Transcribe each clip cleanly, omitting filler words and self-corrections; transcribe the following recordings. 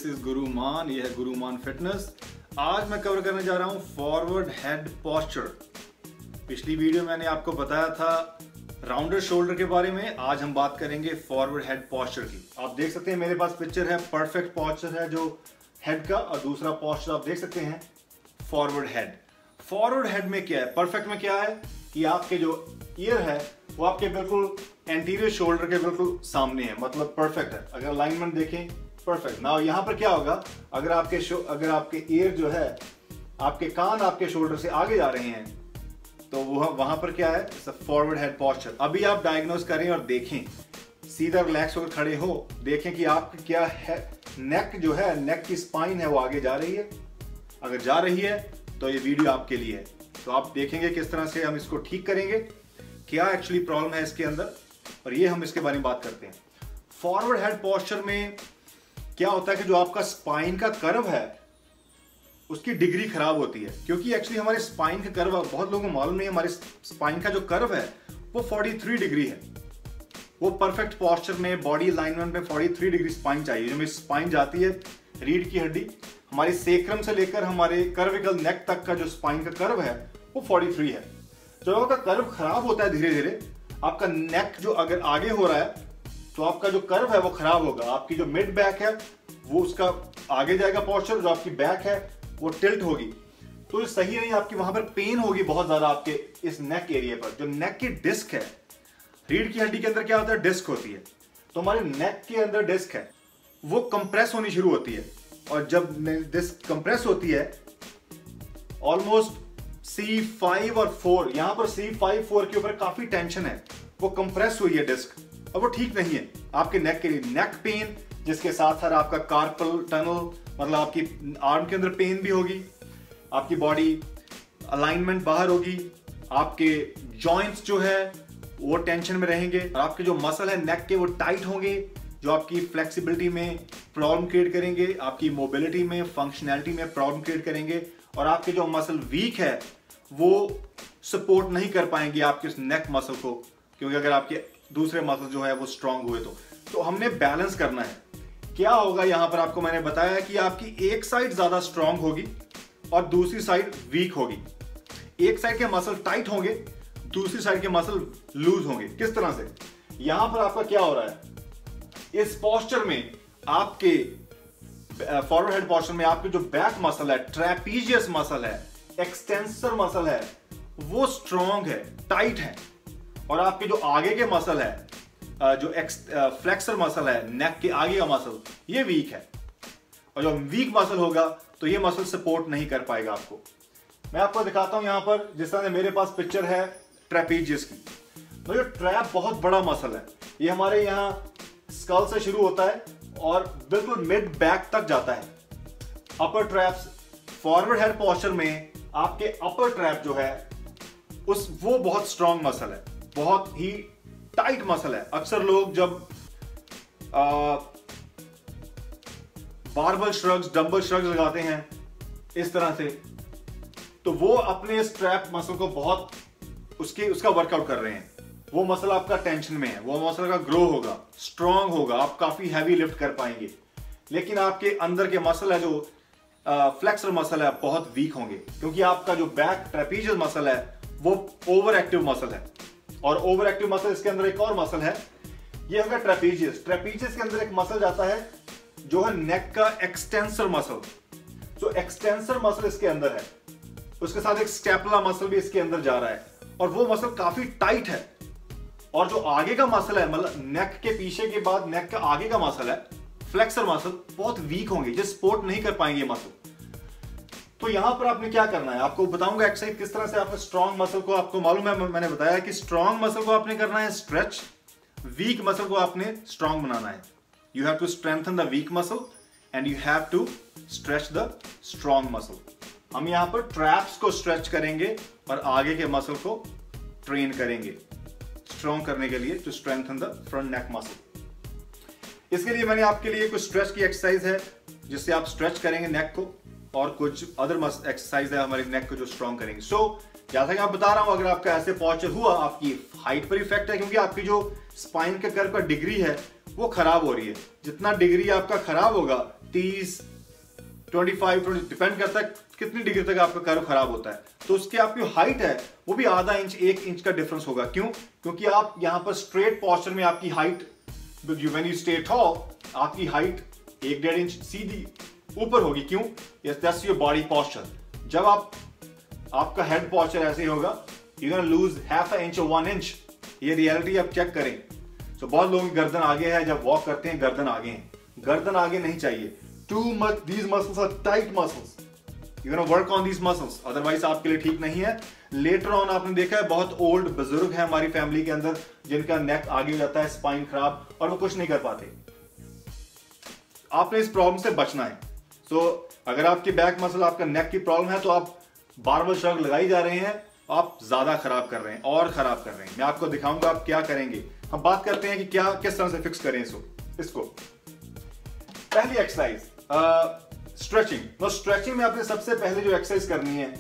This is गुरु मान, ये है गुरु मान फिटनेस। आज मैं कवर करने जा रहा हूं फॉरवर्ड हेड पोस्चर। पिछली वीडियो मैंने आपको बताया था राउंडर शोल्डर के बारे में, आज हम बात करेंगे फॉरवर्ड हेड पोस्चर की। आप देख सकते हैं मेरे पास पिक्चर है, परफेक्ट पोस्चर है जो हेड का, और दूसरा पोस्चर आप देख सकते हैं फॉरवर्ड हेड। फॉरवर्ड हेड में क्या है, परफेक्ट में क्या है कि आपके जो ईयर है वो आपके बिल्कुल एंटीरियर शोल्डर के बिल्कुल सामने है, मतलब परफेक्ट है। अगर अलाइनमेंट देखें परफेक्ट। नाउ यहाँ पर क्या होगा, अगर आपके ईयर जो है, आपके कान आपके शोल्डर से आगे जा रहे हैं तो वो वहां पर क्या है, फॉरवर्ड हेड पोस्चर। अभी आप डायग्नोज करें और देखें, सीधा रिलैक्स होकर खड़े हो, देखें कि आपका क्या है, नेक जो है, नेक की स्पाइन है वो आगे जा रही है। अगर जा रही है तो ये वीडियो आपके लिए है। तो आप देखेंगे किस तरह से हम इसको ठीक करेंगे, क्या एक्चुअली प्रॉब्लम है इसके अंदर, और ये हम इसके बारे में बात करते हैं। फॉरवर्ड हेड पोस्चर में क्या होता है कि जो आपका स्पाइन का कर्व है उसकी डिग्री खराब होती है, क्योंकि एक्चुअली हमारे स्पाइन का कर्व, बहुत लोगों को मालूम नहीं है, हमारे स्पाइन का जो कर्व है वो 43 डिग्री है। वो परफेक्ट पोस्चर में, बॉडी अलाइनमेंट में 43 डिग्री स्पाइन चाहिए। जो मेरी स्पाइन जाती है, रीढ़ की हड्डी, हमारी सेक्रम से लेकर हमारे कर्विकल नेक तक का जो स्पाइन का कर्व है वो 43 है। जब आपका कर्व खराब होता है धीरे धीरे, आपका नेक जो अगर आगे हो रहा है तो आपका जो कर्व है वो खराब होगा। आपकी जो मिड बैक है वो उसका आगे जाएगा पोस्चर, जो आपकी बैक है वो टिल्ट होगी, तो सही नहीं। आपकी वहां पर पेन होगी बहुत ज्यादा आपके इस नेक एरिया पर। जो नेक की डिस्क है, रीढ़ की हड्डी के अंदर क्या होता है, डिस्क होती है, तो हमारे नेक के अंदर डिस्क है वो कंप्रेस होनी शुरू होती है। और जब डिस्क कंप्रेस होती है ऑलमोस्ट C5 और 4, यहां पर C5 4 के ऊपर काफी टेंशन है, वो कंप्रेस हुई है डिस्क, और वो ठीक नहीं है आपके नेक के लिए। नेक पेन जिसके साथ साथ आपका कार्पल टनल, मतलब आपकी आर्म के अंदर पेन भी होगी, आपकी बॉडी अलाइनमेंट बाहर होगी, आपके जॉइंट्स जो है वो टेंशन में रहेंगे, और आपके जो मसल है नेक के वो टाइट होंगे, जो आपकी फ्लेक्सिबिलिटी में प्रॉब्लम क्रिएट करेंगे, आपकी मोबिलिटी में, फंक्शनैलिटी में प्रॉब्लम क्रिएट करेंगे, और आपके जो मसल वीक है वो सपोर्ट नहीं कर पाएंगे आपके उस नेक मसल को, क्योंकि अगर आपके दूसरे मसल जो है वो स्ट्रांग हुए तो हमने बैलेंस करना है। क्या होगा यहां पर, आपको मैंने बताया कि आपकी एक साइड ज्यादा स्ट्रांग होगी और दूसरी साइड वीक होगी। एक साइड के मसल टाइट होंगे, दूसरी साइड के मसल लूज होंगे। किस तरह से, यहां पर आपका क्या हो रहा है, इस पोस्चर में, आपके फॉरवर्ड हेड पोस्चर में आपके जो बैक मसल है, ट्रेपीजियस मसल है, एक्सटेंसर मसल है, वो स्ट्रांग है, टाइट है, और आपके जो आगे के मसल है, जो फ्लेक्सर मसल है, नेक के आगे का मसल, ये वीक है। और जो वीक मसल होगा तो ये मसल सपोर्ट नहीं कर पाएगा आपको। मैं आपको दिखाता हूं यहां पर, जिस तरह से मेरे पास पिक्चर है ट्रेपीजियस की। तो ये ट्रैप बहुत बड़ा मसल है, ये हमारे यहाँ स्कल से शुरू होता है और बिल्कुल मिड बैक तक जाता है। अपर ट्रैप्स, फॉरवर्ड हेड पोस्चर में आपके अपर ट्रैप जो है वो बहुत स्ट्रांग मसल है, बहुत ही टाइट मसल है। अक्सर लोग जब बारबल श्रग्स, डंबल श्रग्स लगाते हैं इस तरह से, तो वो अपने इस ट्रैप मसल को बहुत उसका वर्कआउट कर रहे हैं। वो मसल आपका टेंशन में है, वो मसल का ग्रो होगा, स्ट्रांग होगा, आप काफी हैवी लिफ्ट कर पाएंगे। लेकिन आपके अंदर के मसल है, जो फ्लेक्सर मसल है, बहुत वीक होंगे, क्योंकि आपका जो बैक ट्रेपीजियस मसल है वो ओवर एक्टिव मसल है। और ओवर एक्टिव मसल, इसके अंदर एक और मसल है, ये होगा ट्रेपीजियस। ट्रेपीजियस के अंदर एक मसल जाता है जो है नेक का एक्सटेंसर मसल। जो एक्सटेंसर मसल इसके अंदर है, उसके साथ एक स्कैपुला मसल भी इसके अंदर जा रहा है, और वो मसल काफी टाइट है। और जो आगे का मसल है, मतलब नेक के पीछे के बाद नेक का आगे का मसल है, फ्लेक्सर मसल, बहुत वीक होंगे, जो सपोर्ट नहीं कर पाएंगे मसल। तो यहां पर आपने क्या करना है, आपको बताऊंगा एक्सरसाइज किस तरह से आपने स्ट्रांग मसल को, आपको मालूम है मैंने बताया कि स्ट्रांग मसल को आपने करना है स्ट्रेच, वीक मसल को आपने स्ट्रांग बनाना है। You have to strengthen the weak muscle and you have to stretch the strong muscle. हम यहां पर ट्रैप्स को स्ट्रेच करेंगे और आगे के मसल को ट्रेन करेंगे स्ट्रांग करने के लिए, to strengthen the front neck muscle. इसके लिए मैंने आपके लिए कुछ स्ट्रेच की एक्सरसाइज है जिससे आप स्ट्रेच करेंगे नेक को, और कुछ अदर एक्सरसाइज है हमारे नेक को जो स्ट्रांग करेंगे। सो जैसा कि मैं बता रहा हूं, अगर आपका ऐसे पोस्चर हुआ, आपकी हाइट पर इफेक्ट है, क्योंकि आपकी जो स्पाइन के कर्व का डिग्री है वो खराब हो रही है। जितना डिग्री आपका खराब होगा 30, 25 डिपेंड करता है कितनी डिग्री तक आपका कर्व खराब होता है। तो उसकी आपकी हाइट है वो भी आधा इंच 1 इंच का डिफरेंस होगा। क्यों? क्योंकि आप यहां पर स्ट्रेट पोस्चर में आपकी height when you stay tall आपकी हाइट 1-1.5 इंच सीधी ऊपर होगी। क्यों? That's your body posture. जब आपका हेड पोस्चर ऐसे होगा यू गोना लूज ½ इंच और 1 इंच। ये रियलिटी आप चेक करें। तो बहुत लोगों की गर्दन आगे है, जब वॉक करते हैं गर्दन आगे है। गर्दन आगे नहीं चाहिए। Too much these muscles are tight muscles. You're gonna work on these muscles. Otherwise आपके लिए ठीक नहीं है। Later on आपने देखा है बहुत ओल्ड बुजुर्ग है हमारी फैमिली के अंदर जिनका नेक आगे हो जाता है, स्पाइन खराब, और वो कुछ नहीं कर पाते। आपने इस प्रॉब्लम से बचना है। अगर आपकी बैक मसल, आपका नेक की प्रॉब्लम है तो आप बार-बार श्रग लगाई जा रहे हैं, आप ज्यादा खराब कर रहे हैं और खराब कर रहे हैं। मैं आपको दिखाऊंगा आप क्या करेंगे। हम बात करते हैं कि किस तरह से फिक्स करें इसको। पहली एक्सरसाइज स्ट्रेचिंग। स्ट्रेचिंग में आपने सबसे पहले जो एक्सरसाइज करनी है,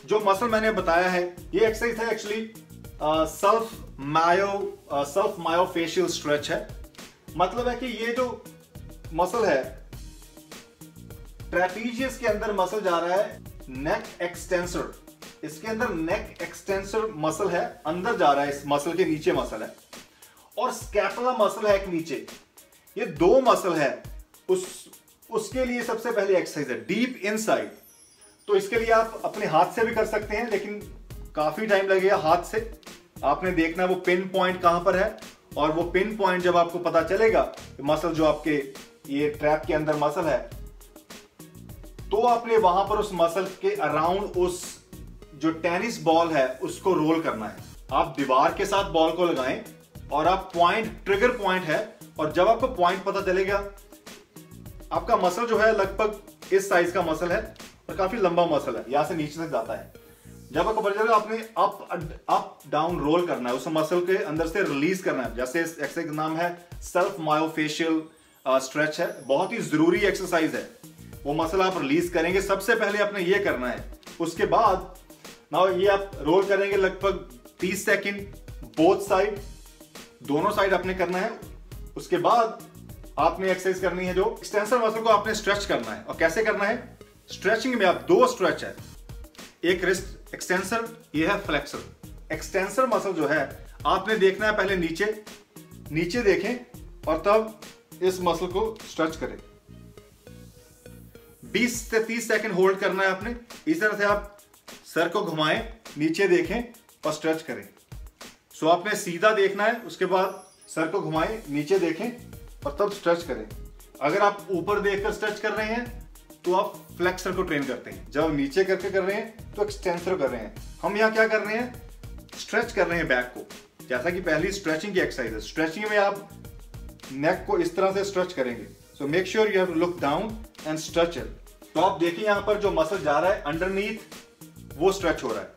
जो मसल मैंने बताया है, ये एक्सरसाइज है एक्चुअली सेल्फ मायोफेशियल स्ट्रेच है। मतलब है कि ये जो मसल है ट्रेपीजियस के अंदर मसल जा रहा है नेक एक्सटेंसर। इसके अंदर नेक एक्सटेंसर मसल है, अंदर जा रहा है, इस मसल के नीचे मसल है, और स्कैपुला मसल है एक नीचे। ये 2 मसल है। उसके लिए सबसे पहले एक्सरसाइज है डीप इनसाइड। तो इसके लिए आप अपने हाथ से भी कर सकते हैं, लेकिन काफी टाइम लगेगा हाथ से। आपने देखना वो पिन पॉइंट कहां पर है, और वो पिन पॉइंट जब आपको पता चलेगा मसल जो आपके ये ट्रैप के अंदर मसल है, तो आपने वहां पर उस मसल के अराउंड उस जो टेनिस बॉल है उसको रोल करना है। आप दीवार के साथ बॉल को लगाएं और आप ट्रिगर पॉइंट है, और जब आपको पॉइंट पता चलेगा, आपका मसल जो है लगभग इस साइज का मसल है और काफी लंबा मसल है, यहां से नीचे तक जाता है। जब आपको पता चलेगा आपने अप डाउन रोल करना है, उस मसल के अंदर से रिलीज करना है। जैसे इस एक्सरसाइज का नाम है सेल्फ मायोफेशियल स्ट्रेच है, बहुत ही जरूरी एक्सरसाइज है। वो मसल आप रिलीज करेंगे, सबसे पहले आपने ये करना है। उसके बाद ये आप रोल करेंगे लगभग 30 सेकेंड, बोथ साइड, दोनों साइड आपने करना है। उसके बाद आपने एक्सरसाइज करनी है जो एक्सटेंसर मसल को आपने स्ट्रेच करना है। और कैसे करना है? स्ट्रेचिंग में आप 2 स्ट्रेच है, एक रिस्ट एक्सटेंसर, ये है फ्लेक्सर। एक्सटेंसर मसल जो है आपने देखना है पहले नीचे देखें और तब इस मसल को स्ट्रेच करें। 20 से 30 सेकंड होल्ड करना है आपने। इस तरह से आप सर को घुमाएं, नीचे देखें और स्ट्रेच करें। आपने सीधा देखना है, उसके बाद सर को घुमाएं, नीचे देखें और तब स्ट्रेच करें। अगर आप ऊपर देखकर स्ट्रेच कर रहे हैं तो आप फ्लेक्सर को ट्रेन करते हैं, जब नीचे करके कर रहे हैं तो एक्सटेंसर कर रहे हैं। हम यहाँ क्या कर रहे हैं? स्ट्रेच कर रहे हैं बैक को, जैसा कि पहली स्ट्रेचिंग की एक्सरसाइज है। स्ट्रेचिंग में आप नेक को इस तरह से स्ट्रेच करेंगे। So make sure you have to look down and stretch it. तो आप देखिए यहाँ पर जो मसल जा रहा है अंडरनीथ वो स्ट्रेच हो रहा है।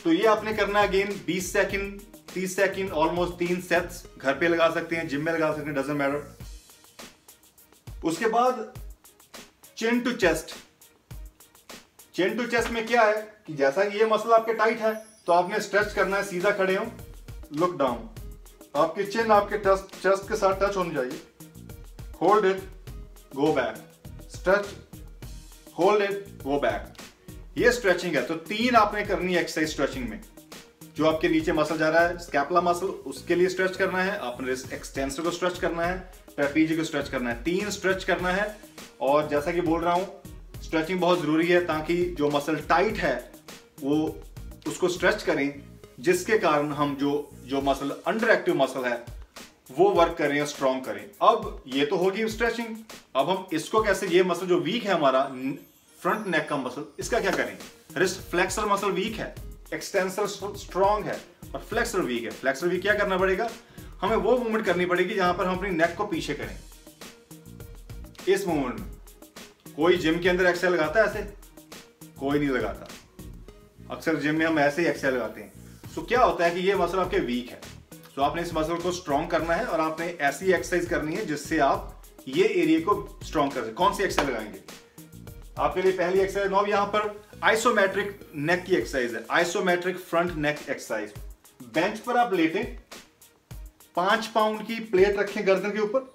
तो ये आपने करना है again 20 second, 30 second, almost 3 sets. घर पे लगा सकते हैं, जिम में लगा सकते हैं, डजंट मैटर। उसके बाद chin to chest. Chin to chest में क्या है कि जैसा कि ये मसल आपके टाइट है तो आपने स्ट्रेच करना है, सीधा खड़े हो, लुक डाउन, आपकी चिन आपके चेस्ट के साथ टच होनी चाहिए। Hold it, go back, stretch, hold it, go back. ये स्ट्रेचिंग है। तो 3 आपने करनी है एक्सरसाइज स्ट्रेचिंग में। जो आपके नीचे मसल जा रहा है स्कैपुला मसल, उसके लिए स्ट्रेच करना है, आपने एक्सटेंसर को स्ट्रेच करना है, ट्रेपीजियस को स्ट्रेच करना है। 3 स्ट्रेच करना है। और जैसा कि बोल रहा हूं स्ट्रेचिंग बहुत जरूरी है ताकि जो मसल टाइट है वो उसको स्ट्रेच करें, जिसके कारण हम जो मसल अंडर एक्टिव मसल है वो वर्क करें और स्ट्रॉन्ग करें। अब ये तो होगी स्ट्रेचिंग। अब हम इसको कैसे, ये मसल जो वीक है हमारा फ्रंट नेक का मसल, इसका क्या करें? रिस्ट फ्लेक्सर मसल वीक है, एक्सटेंसर स्ट्रॉन्ग है और फ्लेक्सर वीक है। फ्लेक्सर वीक क्या करना पड़ेगा? हमें वो मूवमेंट करनी पड़ेगी जहां पर हम अपनी नेक को पीछे करें। इस मूवमेंट में कोई जिम के अंदर एक्सरसाइज लगाता है ऐसे? कोई नहीं लगाता। अक्सर जिम में हम ऐसे ही एक्सरसाइज लगाते हैं। सो क्या होता है कि ये मसल आपके वीक है, तो आपने इस मसल को स्ट्रॉन्ग करना है और आपने ऐसी एक्सरसाइज करनी है जिससे आप ये एरिया को स्ट्रॉन्ग कर सकें। कौन सी एक्सरसाइज लगाएंगे? आपके लिए पहली एक्सरसाइज नौ यहां पर आइसोमेट्रिक नेक की एक्सरसाइज है, आइसोमेट्रिक फ्रंट नेक एक्सरसाइज। बेंच पर आप लेटें, 5 पाउंड की प्लेट रखें गर्दन के ऊपर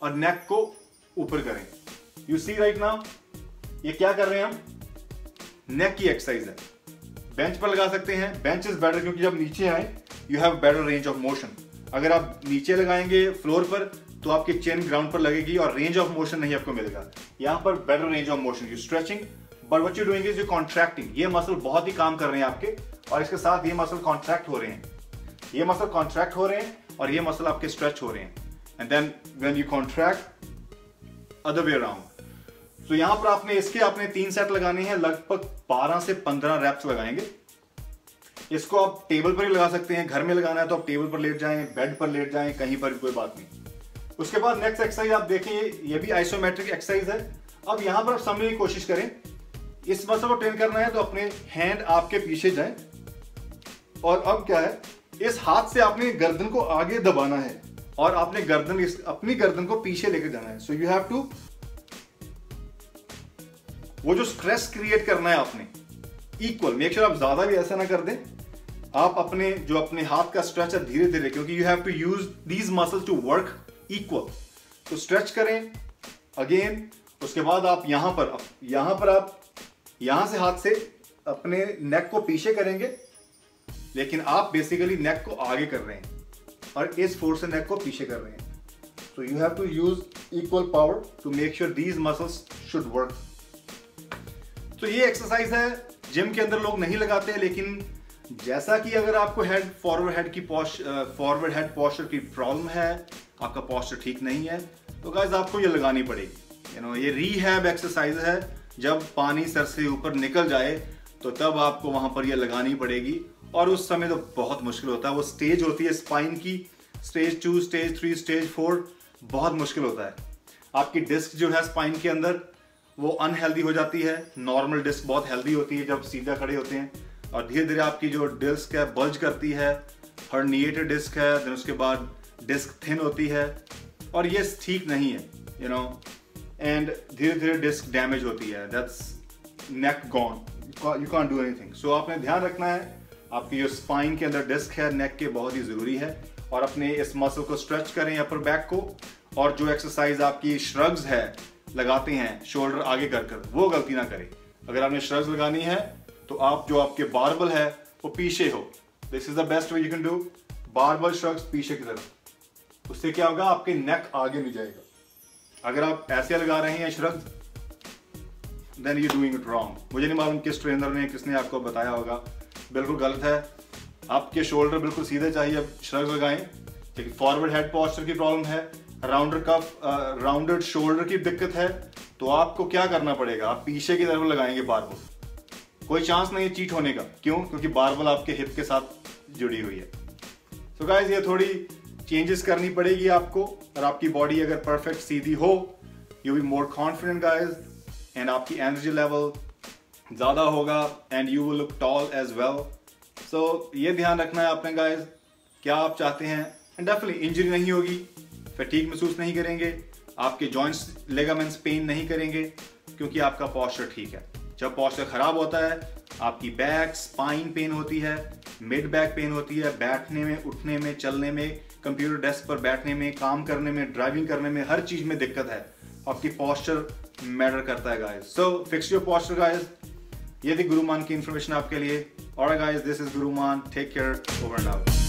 और नेक को ऊपर करें। यू सी राइट नाउ, ये क्या कर रहे हैं हम, नेक की एक्सरसाइज है। बेंच पर लगा सकते हैं, बेंच इज बेटर क्योंकि जब नीचे आए you have better range of motion. अगर आप नीचे लगाएंगे फ्लोर पर तो आपकी चेन ग्राउंड पर लगेगी और रेंज ऑफ मोशन नहीं आपको मिलेगा। यहां पर better range of motion, you stretching but what you doing is you contracting. ये मसल बहुत ही काम कर रहे हैं आपके, और इसके साथ ये मसल कॉन्ट्रैक्ट हो रहे हैं, ये मसल कॉन्ट्रैक्ट हो रहे हैं और ये मसल आपके स्ट्रेच हो रहे हैं। And then when you contract other way around. तो यहां पर आपने 3 सेट लगाने हैं, लगभग 12 से 15 रेप्स लगाएंगे। इसको आप टेबल पर ही लगा सकते हैं, घर में लगाना है तो आप टेबल पर लेट जाएं, बेड पर लेट जाएं, कहीं पर कोई बात नहीं। उसके बाद नेक्स्ट एक्सरसाइज आप देखें, ये भी आइसोमेट्रिक एक्सरसाइज है। अब यहां पर आप समझने की कोशिश करें, इस मसल को ट्रेन करना है तो अपने हैंड आपके पीछे जाएं, और अब क्या है, इस हाथ से आपने गर्दन को आगे दबाना है और आपने अपनी गर्दन को पीछे लेकर जाना है। सो यू हैव टू, वो जो स्ट्रेस क्रिएट करना है आपने इक्वल, मेक श्योर आप ज्यादा भी ऐसा ना कर दें। आप अपने हाथ का स्ट्रेच है धीरे धीरे, क्योंकि you have to use these muscles to work equal. तो स्ट्रेच करें अगेन। उसके बाद आप यहां पर आप यहां से हाथ से अपने नेक को पीछे करेंगे, लेकिन आप बेसिकली नेक को आगे कर रहे हैं और इस फोर्स से नेक को पीछे कर रहे हैं। So you have to use equal power to make sure these muscles should work. तो ये एक्सरसाइज है, जिम के अंदर लोग नहीं लगाते, लेकिन जैसा कि अगर आपको फॉरवर्ड हेड पोस्चर की प्रॉब्लम है, आपका पोस्चर ठीक नहीं है, तो गाइस आपको ये लगानी पड़ेगी। ये रीहैब एक्सरसाइज है। जब पानी सर से ऊपर निकल जाए तो तब आपको वहां पर ये लगानी पड़ेगी, और उस समय तो बहुत मुश्किल होता है। वो स्टेज होती है स्पाइन की, स्टेज 2, स्टेज 3, स्टेज 4, बहुत मुश्किल होता है। आपकी डिस्क जो है स्पाइन के अंदर वो अनहेल्दी हो जाती है। नॉर्मल डिस्क बहुत हेल्दी होती है जब सीधा खड़े होते हैं, और धीरे धीरे आपकी जो डिस्क है बल्ज करती है, हर्निएटेड डिस्क है, देन उसके बाद डिस्क थिन होती है, और ये ठीक नहीं है, एंड धीरे धीरे डिस्क डैमेज होती है, that's neck gone, you can't do anything. So आपने ध्यान रखना है, आपकी जो स्पाइन के अंदर डिस्क है नेक के, बहुत ही जरूरी है, और अपने इस मसल को स्ट्रेच करें अपर बैक को। और जो एक्सरसाइज आपकी श्रग्स है लगाते हैं शोल्डर आगे कर, वो गलती ना करें। अगर आपने श्रग्स लगानी है तो आप जो आपके बारबल है वो पीछे हो, this is the best way you can do, barbell shrugs पीछे की तरफ। उससे क्या होगा, आपके नेक आगे नहीं जाएगा। अगर आप ऐसे लगा रहे हैं shrugs, then you doing it wrong. मुझे नहीं मालूम किस ट्रेनर ने, किसने आपको बताया होगा, बिल्कुल गलत है। आपके शोल्डर बिल्कुल सीधे चाहिए, अब श्रग्स लगाएं। लेकिन फॉरवर्ड हेड पोस्चर की प्रॉब्लम है, राउंडेड शोल्डर की दिक्कत है, तो आपको क्या करना पड़ेगा, आप पीछे की तरफ लगाएंगे बारबल। कोई चांस नहीं है चीट होने का, क्यों? क्योंकि बारबल आपके हिप के साथ जुड़ी हुई है। तो गाइस ये थोड़ी चेंजेस करनी पड़ेगी आपको, और आपकी बॉडी अगर परफेक्ट सीधी हो, you be more confident guys, and आपकी एनर्जी लेवल ज्यादा होगा, and you will look tall as well. So ये ध्यान रखना है आपने गाइस, क्या आप चाहते हैं, एंड डेफिनेटली इंजरी नहीं होगी, फटीग महसूस नहीं करेंगे, आपके जॉइंट्स लिगामेंट्स पेन नहीं करेंगे, क्योंकि आपका पोस्चर ठीक है। जब पोस्चर खराब होता है, आपकी बैक स्पाइन पेन होती है, मिड बैक पेन होती है, बैठने में, उठने में, चलने में, कंप्यूटर डेस्क पर बैठने में, काम करने में, ड्राइविंग करने में, हर चीज में दिक्कत है। आपकी पोस्चर मैटर करता है guys. So fix your posture guys. ये थी गुरुमान की इंफॉर्मेशन आपके लिए। Alright guys, this is Gurumann, take care, over and out.